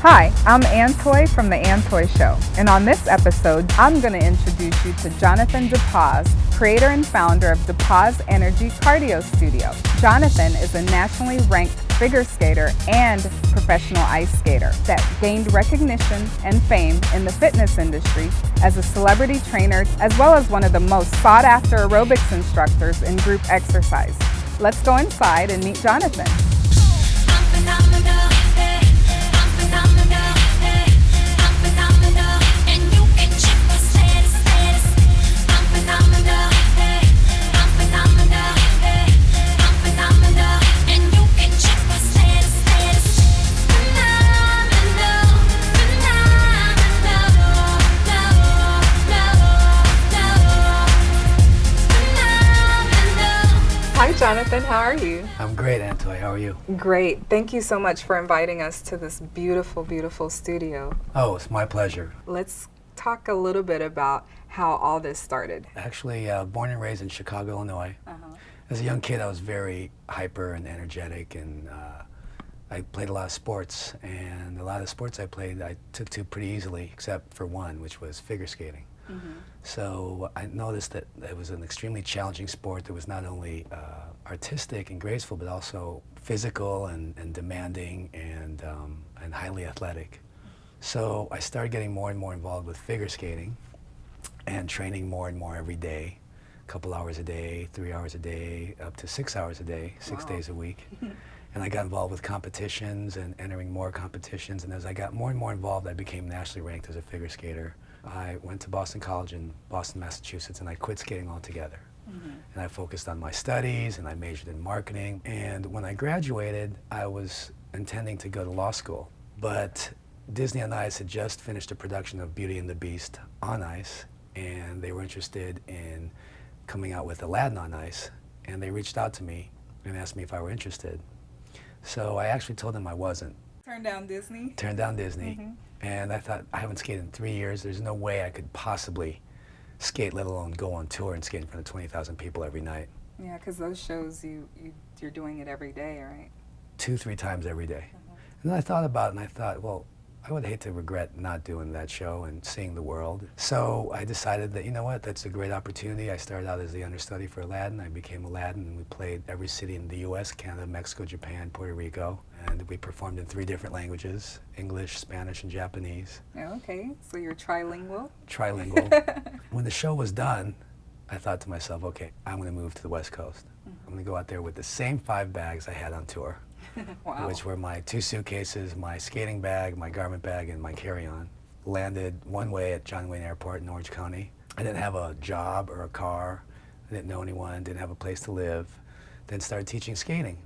Hi, I'm Antoy from The Antoy Show, and on this episode, I'm going to introduce you to Jonathan DePaz, creator and founder of Depaz Energie Cardio Studio. Jonathan is a nationally ranked figure skater and professional ice skater that gained recognition and fame in the fitness industry as a celebrity trainer, as well as one of the most sought-after aerobics instructors in group exercise. Let's go inside and meet Jonathan. Hi, Jonathan. How are you? I'm great, Antoy. How are you? Great. Thank you so much for inviting us to this beautiful, beautiful studio. Oh, it's my pleasure. Let's talk a little bit about how all this started. Actually, born and raised in Chicago, Illinois. As a young kid, I was very hyper and energetic, and I played a lot of sports. And a lot of the sports I played, I took to pretty easily, except for one, which was figure skating. So I noticed that it was an extremely challenging sport that was not only artistic and graceful, but also physical and demanding and highly athletic. So I started getting more and more involved with figure skating and training more and more every day, a couple hours a day, 3 hours a day, up to 6 hours a day, 6 days a week. And I got involved with competitions and entering more competitions. And as I got more and more involved, I became nationally ranked as a figure skater. I went to Boston College in Boston, Massachusetts, and I quit skating altogether. And I focused on my studies, and I majored in marketing. And when I graduated, I was intending to go to law school. But Disney on Ice had just finished a production of Beauty and the Beast on ice, and they were interested in coming out with Aladdin on ice. And they reached out to me and asked me if I were interested. So I actually told them I wasn't. Turned down Disney? Turned down Disney. And I thought, I haven't skated in 3 years. There's no way I could possibly skate, let alone go on tour and skate in front of 20,000 people every night. Yeah, because those shows, you're doing it every day, right? 2-3 times every day. And then I thought about it, and I thought, well, I would hate to regret not doing that show and seeing the world. So I decided that, you know what, that's a great opportunity. I started out as the understudy for Aladdin. I became Aladdin, and we played every city in the US, Canada, Mexico, Japan, Puerto Rico. And we performed in 3 different languages, English, Spanish, and Japanese. Okay, so you're trilingual? Trilingual. When the show was done, I thought to myself, okay, I'm going to move to the West Coast. I'm going to go out there with the same 5 bags I had on tour. Wow. Which were my 2 suitcases, my skating bag, my garment bag, and my carry-on. Landed one way at John Wayne Airport in Orange County. I didn't have a job or a car. I didn't know anyone, didn't have a place to live. Then started teaching skating.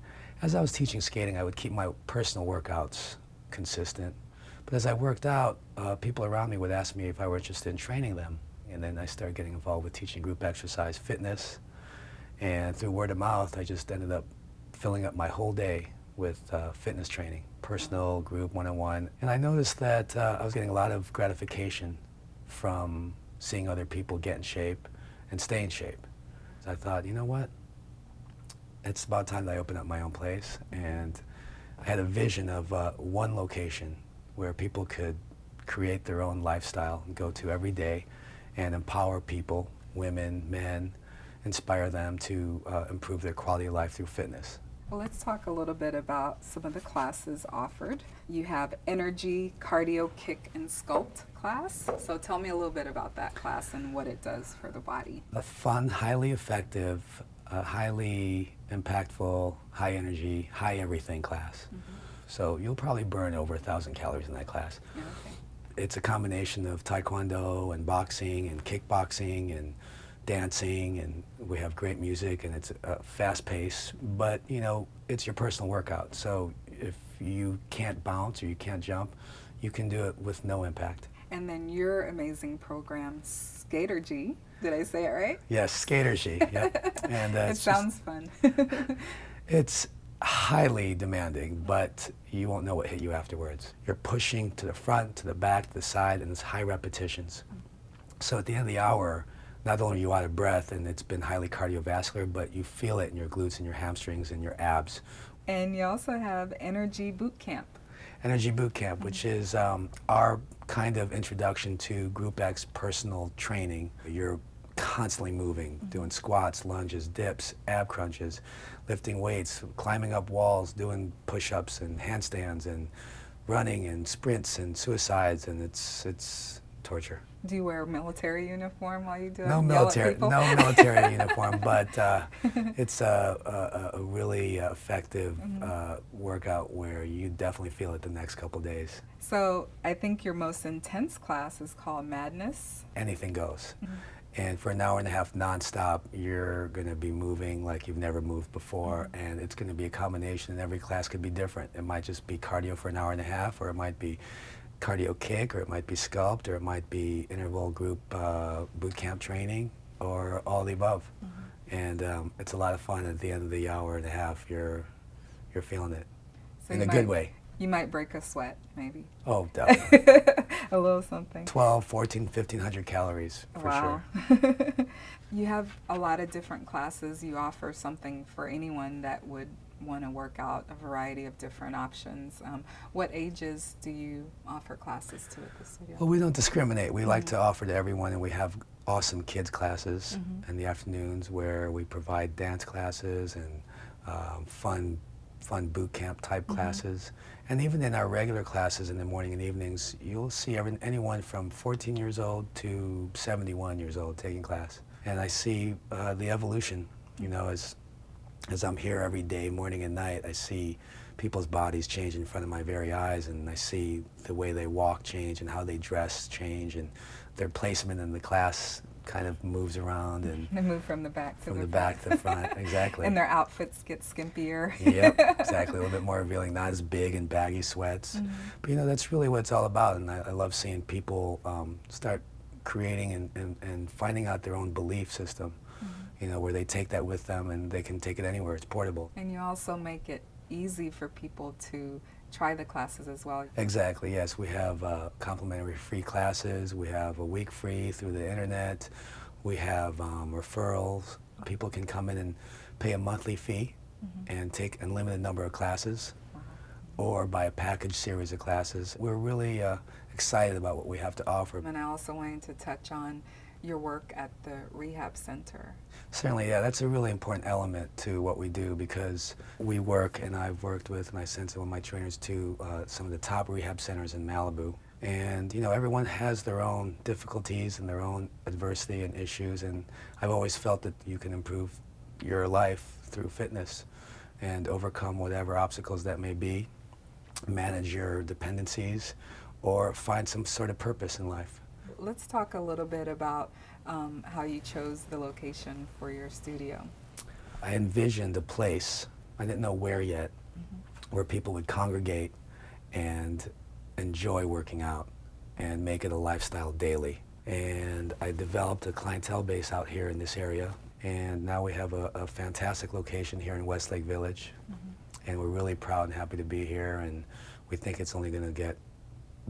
As I was teaching skating, I would keep my personal workouts consistent. But as I worked out, people around me would ask me if I were interested in training them. And then I started getting involved with teaching group exercise, fitness. And through word of mouth, I just ended up filling up my whole day with fitness training, personal, group, one-on-one. And I noticed that I was getting a lot of gratification from seeing other people get in shape and stay in shape. So I thought, you know what? It's about time that I open up my own place. And I had a vision of one location where people could create their own lifestyle and go to every day and empower people, women, men, inspire them to improve their quality of life through fitness. Well, let's talk a little bit about some of the classes offered. You have Energy, Cardio, Kick, and Sculpt class. So tell me a little bit about that class and what it does for the body. A fun, highly effective, highly impactful, high energy, high everything class. So you'll probably burn over 1,000 calories in that class. Yeah, okay. It's a combination of taekwondo and boxing and kickboxing and dancing, and we have great music, and it's fast pace, but you know, it's your personal workout. So if you can't bounce or you can't jump, you can do it with no impact. And then your amazing program, Skatergy. Did I say it right? Yes, Skatergy. Yep. And it sounds fun. It's highly demanding, but you won't know what hit you afterwards. You're pushing to the front, to the back, to the side, and it's high repetitions. So at the end of the hour, not only are you out of breath and it's been highly cardiovascular, but you feel it in your glutes and your hamstrings and your abs. And you also have Energy Boot Camp. Energy Boot Camp, which is our kind of introduction to Group X personal training. You're constantly moving, doing squats, lunges, dips, ab crunches, lifting weights, climbing up walls, doing push-ups and handstands, and running and sprints and suicides, and it's torture. Do you wear a military uniform while you do it? No military uniform, but it's a really effective workout where you definitely feel it the next couple days. So I think your most intense class is called Madness. Anything goes. And for an hour and a half nonstop, you're going to be moving like you've never moved before, and it's going to be a combination, and every class could be different. It might just be cardio for an hour and a half, or it might be cardio kick, or it might be sculpt, or it might be interval group boot camp training, or all the above. And it's a lot of fun. At the end of the hour and a half, you're feeling it So in a good way. You might break a sweat, maybe. Oh, definitely. A little something. 12, 14, 1,500 calories for sure. You have a lot of different classes. You offer something for anyone that would want to work out, a variety of different options. What ages do you offer classes to at the studio? Well, we don't discriminate. We like to offer to everyone, and we have awesome kids classes in the afternoons where we provide dance classes and fun boot camp type classes. And even in our regular classes in the morning and evenings, you'll see anyone from 14 years old to 71 years old taking class. And I see the evolution, you know, as I'm here every day, morning and night, I see people's bodies change in front of my very eyes, and I see the way they walk change and how they dress change, and their placement in the class kind of moves around, and they move from the back to from the back to the front. Exactly. And their outfits get skimpier. Yep, exactly. A little bit more revealing, not as big and baggy sweats. But you know, that's really what it's all about, and I love seeing people start creating and finding out their own belief system. You know, where they take that with them and they can take it anywhere. It's portable. And you also make it easy for people to try the classes as well. Exactly, yes. We have complimentary free classes. We have a week free through the internet. We have referrals. People can come in and pay a monthly fee and take a limited number of classes or buy a package series of classes. We're really excited about what we have to offer. And I also wanted to touch on your work at the rehab center. Certainly, yeah, that's a really important element to what we do, because we work, and I've worked with, and I sent some of my trainers to some of the top rehab centers in Malibu. And, you know, everyone has their own difficulties and their own adversity and issues, and I've always felt that you can improve your life through fitness and overcome whatever obstacles that may be, manage your dependencies, or find some sort of purpose in life. Let's talk a little bit about how you chose the location for your studio. I envisioned a place, I didn't know where yet, where people would congregate and enjoy working out and make it a lifestyle daily. And I developed a clientele base out here in this area, and now we have a fantastic location here in Westlake Village, and we're really proud and happy to be here, and we think it's only going to get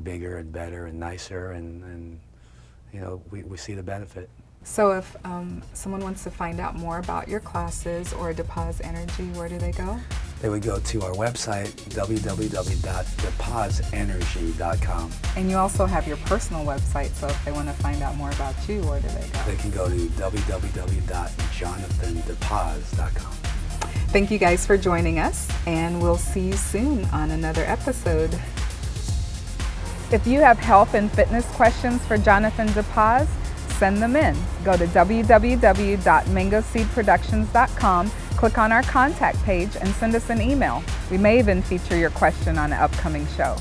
bigger and better and nicer, and you know, we see the benefit. So if someone wants to find out more about your classes or Depaz Energy, where do they go? They would go to our website, www.depazenergie.com. And you also have your personal website, so if they want to find out more about you, where do they go? They can go to www.jonathandepaz.com. Thank you guys for joining us, and we'll see you soon on another episode. If you have health and fitness questions for Jonathan DePaz, send them in. Go to www.mangoseedproductions.com, click on our contact page, and send us an email. We may even feature your question on an upcoming show.